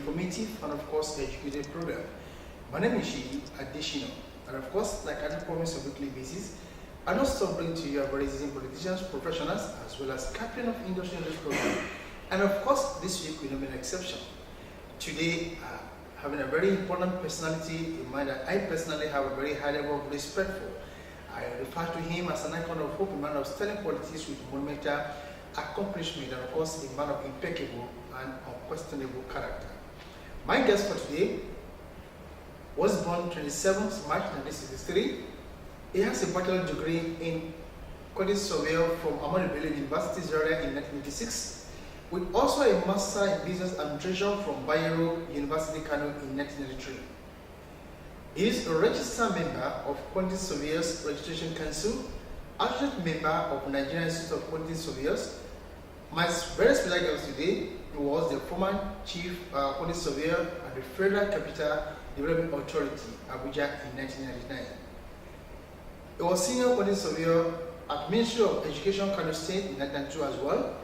informative and of course educative program. My name is Shi Additional, and of course, like I promise on a weekly basis, I also bring to you a very seasoned politicians, professionals, as well as captain of industry in this program. And of course, this week will not be an exception. Today, having a very important personality in mind that I personally have a very high level of respect for. I refer to him as an icon of hope, a man of sterling qualities with monumental accomplishment, and of course, a man of impeccable and unquestionable character. My guest for today was born 27th March 1963. He has a bachelor's degree in quantity surveyor from Ahmadu Bello University, Zaria in 1986, with also a master in business administration from Bayero University, Kano in 1993. He is a registered member of Quantity Surveyors Registration Council, associate member of Nigerian Institute of Quantity Surveyors. My very special guest today was the former chief quantity surveyor at the Federal Capital Development Authority, Abuja in 1999. He was senior quantity surveyor at Ministry of Education, Kano State in 1992 as well.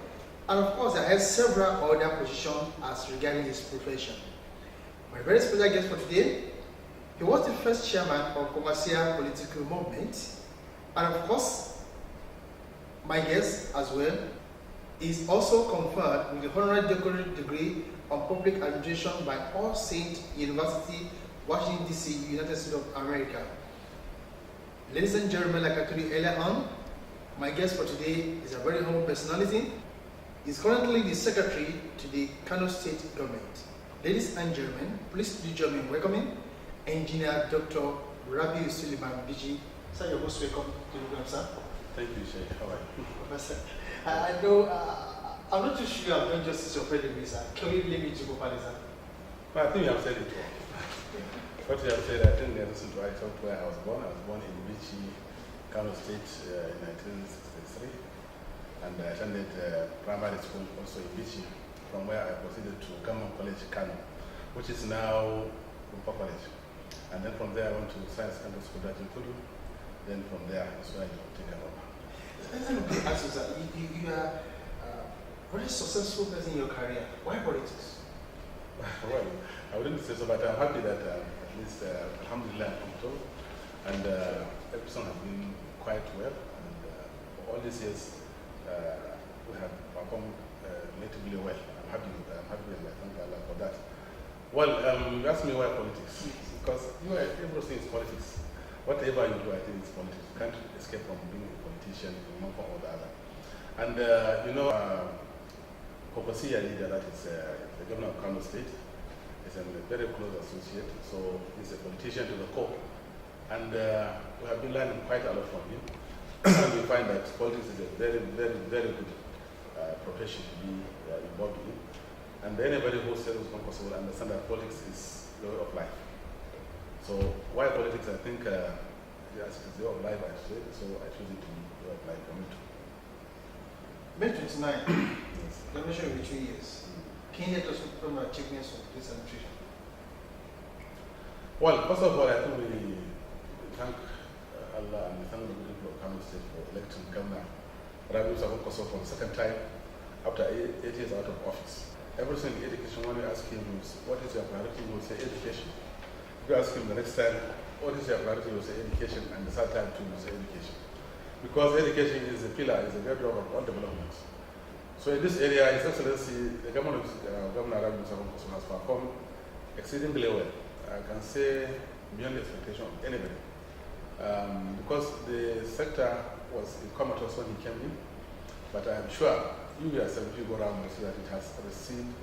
And of course, I had several other positions as regarding his profession. My very special guest for today, he was the first chairman of commercial political movement. And of course, my guest as well is also conferred with the honorary doctorate degree on public administration by All Saints University, Washington, D.C., United States of America. Ladies and gentlemen, like I told you earlier on, my guest for today is a very humble personality. He's currently the secretary to the Kano State government. Ladies and gentlemen, please do join me in welcoming Engineer Dr. Rabi'u SULEIMAN, BICHI. Sir, you're most welcome to the program, sir. Thank you, Sheikh. How are you? Professor, I know, I'm not too sure I'm doing justice to your pedigree, sir. Can you leave me to go further, sir? Well, I think you have said it all. What you have said, I think there isn't right up where I was born. I was born in BICHI, Kano State in 1963. And I attended primary school also in BICHI, from where I proceeded to Government College, Kano, which is now Kumpa College. And then from there I went to Science Secondary School at Kudu. Then from there is where I obtained a rubber. Let me ask you, sir, you are a very successful person in your career. Why politics? Well, I wouldn't say so, but I'm happy that at least, alhamdulillah, I'm told. And everything has been quite well. And for all these years, we have performed relatively well. I'm happy with that. I thank Allah for that. Well, you asked me why politics. Because everything is politics. Whatever you do, I think it's politics. You can't escape from being a politician in one form or the other. And Kwankwaso leader, that is the governor of Kano State, is a very close associate. So he's a politician to the core. And we have been learning quite a lot from him. And we find that politics is a very, very, very good profession to be involved in. And anybody who says Kwankwaso will understand that politics is the way of life. So why politics? I think yes, it's the way of life, I say. So I choose it to be the way of life for me too. May 29, yes. Graduation will be 2 years. Can you let us know from achievements of this administration? Well, first of all, I think we thank Allah and we thank the people of Kano State for electing Governor Rabi'u for the second time after 8 years out of office. Everything in education, when you ask him, what is your priority, he will say education. If you ask him the next time, what is your priority, he will say education, and the third time too, he will say education. Because education is a pillar, is a bedrock of all development. So in this area, His Excellency, the government of Governor Rabi'u has performed exceedingly well. I can say beyond the expectation of anybody. Because the sector was comatose when he came in, but I am sure you yourself, if you go around, see that it has received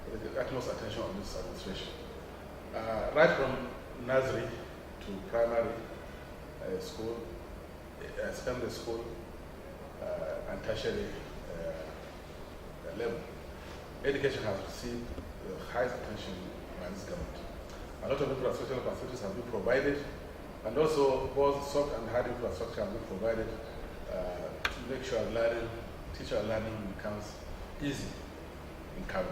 the utmost attention of this administration. Right from nursery to primary school, secondary school, and tertiary level, education has received the highest attention by this government. A lot of infrastructural facilities have been provided, and also both soft and hard infrastructure have been provided to make sure learning, teacher learning becomes easy in Kano.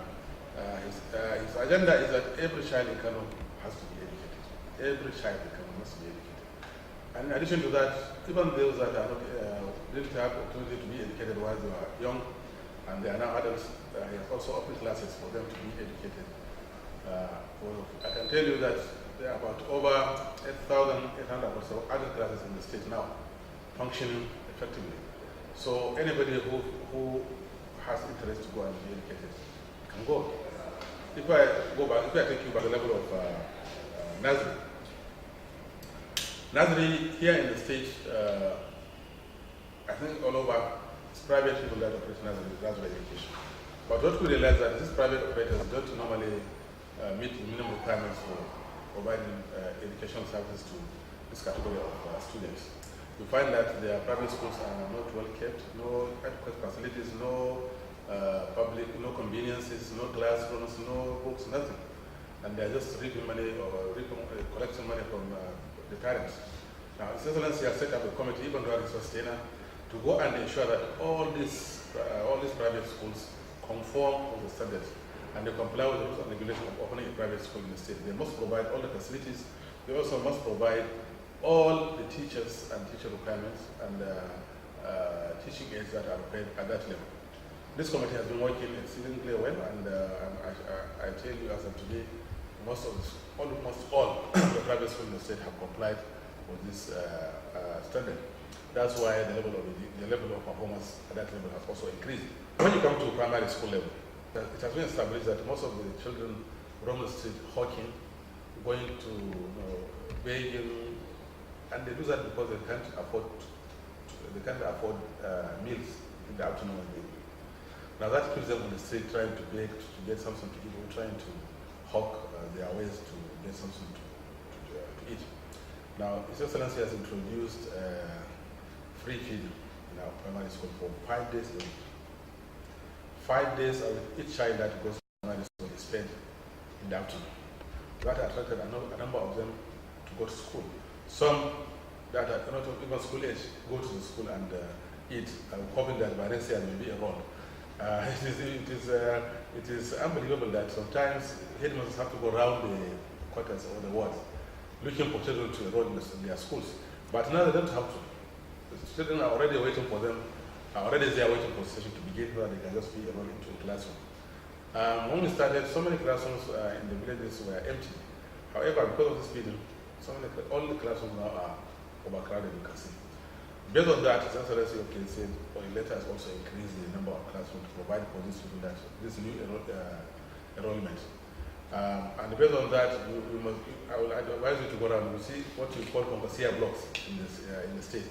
His agenda is that every child in Kano has to be educated. Every child in Kano must be educated. And in addition to that, even those that are not, didn't have opportunity to be educated while they were young, and they are now adults, he has also opened classes for them to be educated I can tell you that there are about over 8,800 or so other classes in the state now functioning effectively. So anybody who has interest to go and be educated can go. If I take you by the level of nursery. Nursery here in the state, I think all over, it's private people that operate nursery education. But what we realize that these private operators don't normally meet the minimum requirements for providing educational services to this category of students. You find that their private schools are not well kept, no adequate facilities, no no conveniences, no classrooms, no books, nothing. And they're just reaping money or collecting money from the parents. Now, His Excellency has set up a committee, even though it's sustainer, to go and ensure that all these private schools conform with the standards and they comply with the rules and regulations of opening a private school in the state. They must provide all the facilities. They also must provide all the teachers and teacher requirements and teaching aids that are required at that level. This committee has been working exceedingly well, and I tell you as of today, almost all the private schools in the state have complied with this standard. That's why the level of performance at that level has also increased. When you come to primary school level, it has been established that most of the children roam the street hawking, going to begging, and they do that because they can't afford meals in the afternoon and evening. Now that keeps them on the street trying to beg to get something to eat, or trying to hawk their ways to get something to eat. Now, His Excellency has introduced free feeding in our primary school for 5 days a week. 5 days of each child that goes to primary school is fed in the afternoon. That attracted a number of them to go to school. Some that are not even school age go to the school and eat, hoping that by next year they will be enrolled. It is unbelievable that sometimes headmasters have to go around the quarters or the wards looking for children to enroll in their schools. But now they don't have to. The children are already waiting for them, are already there waiting for the session to begin, where they can just be enrolled into a classroom. When we started, so many classrooms in the villages were empty. However, because of this feeding, all the classrooms now are overcrowded, you can see. Based on that, His Excellency can say, let us also increase the number of classrooms to provide for these people this new enrollment. And based on that, I will advise you to go around and see what you call Kwankwaso blocks in the state.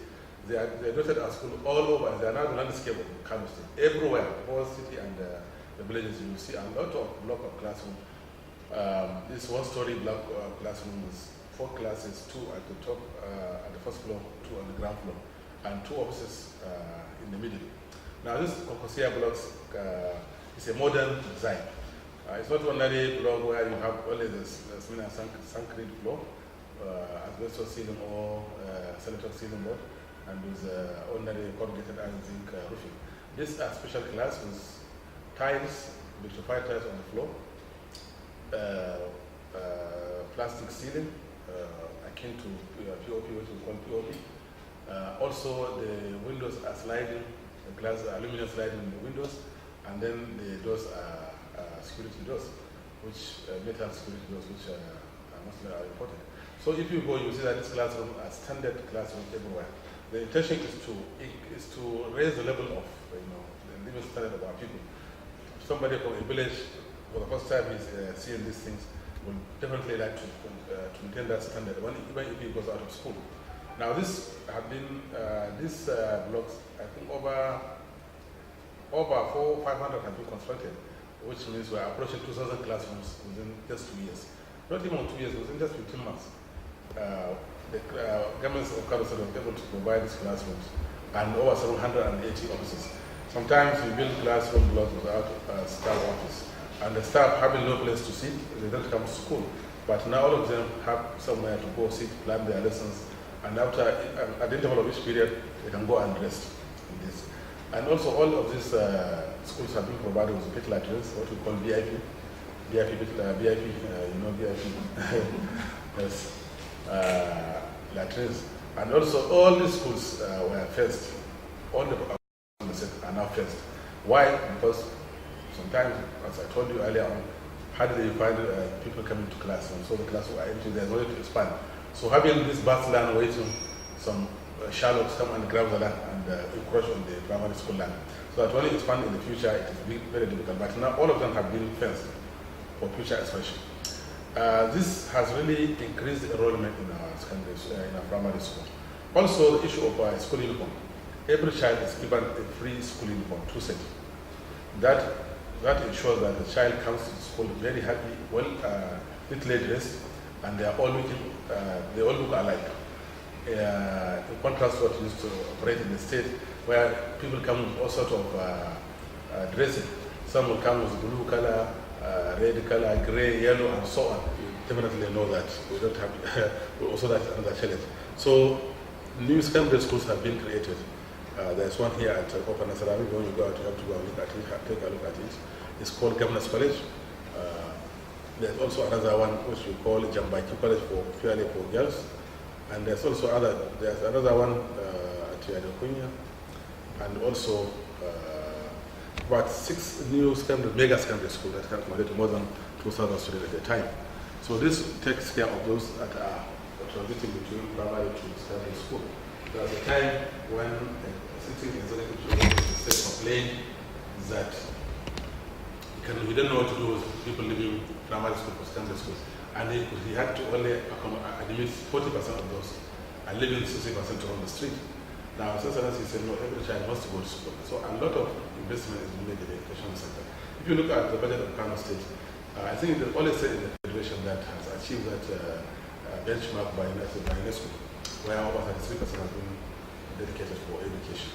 They are dotted at school all over, and they are now the landscape of Kano State. Everywhere, both city and the villages, you will see a lot of block of classroom. This one-story block classroom is 4 classes, 2 at the top, at the first floor, 2 on the ground floor, and 2 offices in the middle. Now this Kwankwaso blocks is a modern design. It's not ordinary block where you have only the concrete floor, asbestos ceiling or cellular ceiling board, and with ordinary corrugated iron zinc roofing. These are special class with tiles, vitrified tiles on the floor, plastic ceiling, akin to POP, which is called POP. Also, the windows are sliding, the glass aluminum sliding in the windows, and then the doors are security doors, which metal security doors, which are mostly important. So if you go, you see that this classroom are standard classrooms everywhere. The intention is to raise the level of the living standard of our people. If somebody from a village for the first time is seeing these things, will definitely like to maintain that standard, even if he goes out of school. Now this have been these blocks, I think over 500 have been constructed, which means we're approaching 2,000 classrooms within just 2 years. Not even 2 years, within just 15 months. The governments of Kano State was able to provide these classrooms and over 780 offices. Sometimes we build classroom blocks without a staff office, and the staff having no place to sit, they don't come to school. But now all of them have somewhere to go sit, plan their lessons, and after at the interval of each period, they can go and rest in this. And also all of these schools have been provided with pit latrines, what we call VIP, yes, latrines. And also all these schools were fenced. All the are now fenced. Why? Because sometimes, as I told you earlier on, how do they find people coming to class? And so the class were empty, there's no way to expand. So having this vast land waiting, some shallows come and grab the land and encroach on the primary school land. So that when you expand in the future, it is very difficult. But now all of them have been fenced for future expansion. This has really increased the enrollment in our secondary, in our primary school. Also, the issue of school uniform. Every child is given a free school uniform, 2 sets. That ensures that the child comes to school very happy, well, neatly dressed, and they are all looking, they all look alike. In contrast to what used to operate in the state, where people come with all sorts of dressing. Some will come with blue color, red color, gray, yellow, and so on. You definitely know that we don't have, also that's another challenge. So, new secondary schools have been created. There's one here at Open Nasarabi. When you go out, you have to go and look at it, take a look at it. It's called Governor's College. There's also another one which we call Jambaki College purely for girls. And there's also there's another one at Yadokunya. And also about 6 new mega secondary schools that can accommodate more than 2,000 students at a time. So this takes care of those that are transiting between primary to secondary school. There's a time when sitting executive state complained that we don't know what to do with people leaving primary school for secondary school. And he had to only admit 40% of those and leaving 60% on the street. Now, Excellency said, no, every child must go to school. So a lot of investment is made in the education sector. If you look at the budget of Kano State, I think the only state in the federation that has achieved that benchmark by UNESCO, where over 33% has been dedicated for education.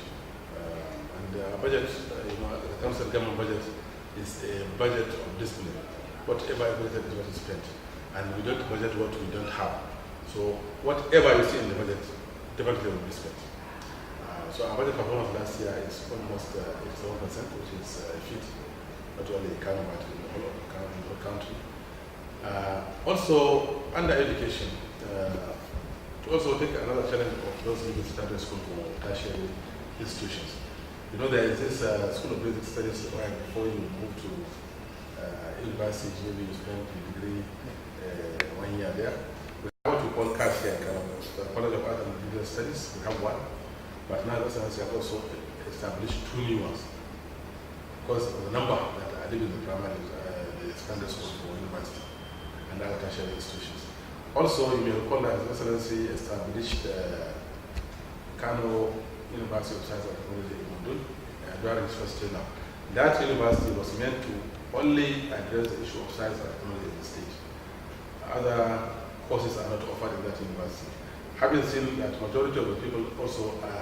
And our budget, the Kano State government budget is a budget of discipline. Whatever budget is what is spent. And we don't budget what we don't have. So whatever you see in the budget, definitely will be spent. So our budget performance last year is almost 87%, which is a feat, not only in Kano, but in the whole country. Also, under education, to also take another challenge of those leaving secondary school for tertiary institutions. You know, there is this School of Basic Studies where before you move to university, maybe you spend your degree 1 year there. We have what we call CAS here, the College of Art and Business Studies. We have one. But now Excellency has also established 2 new ones because of the number that are leaving the primary, the secondary schools for university and other tertiary institutions. Also, you may recall that Excellency established Kano University of Science and Technology in Mosul during its first term. That university was meant to only address the issue of science and technology in the state. Other courses are not offered in that university. Having seen that majority of the people also are